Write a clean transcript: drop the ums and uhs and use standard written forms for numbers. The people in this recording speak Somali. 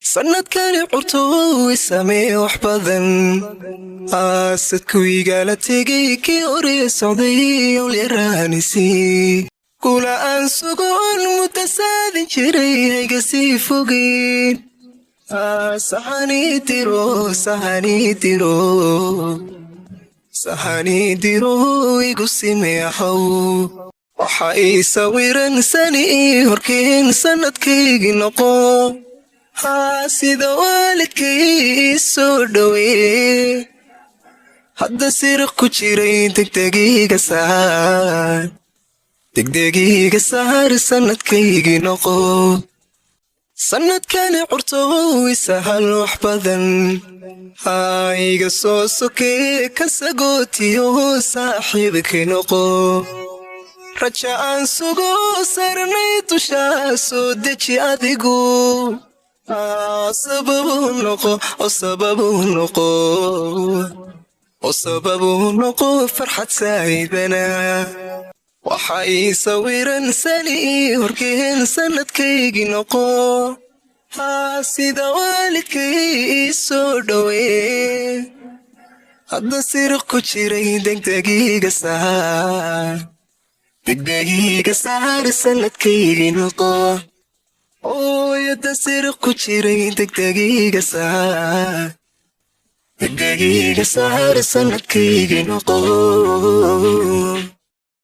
sanadkani curto samee wax badan aasadkuwiga la tegay kii hore socday ol yaraanisi kula aan sugoon mutasaadin jiray hayga sii fogeen sahani diro igu simeexow waxa ii sawiran sani ii horkeen sanadkaygii noqo sida waalidkay ii soo dhowee hadda siriq ku jiray degdegiiga saar sanadkaygii noqo sanadkani curto isahal wax badan iga soo sokee ka sagootiyo saaxiibkay noqo raja aan sugo sarnay dushaa soo deji adigu sababu noqo farxad saa'idana waxa ii sawiran sani ii horkeen sanadkaygii noqo sida waalidkay ii soo dhowee hadda siriq ku jiray degdegiiga saar sanadkaygii noqo yadda siriq ku jiray degdegiiga saar sanadkaygii noqo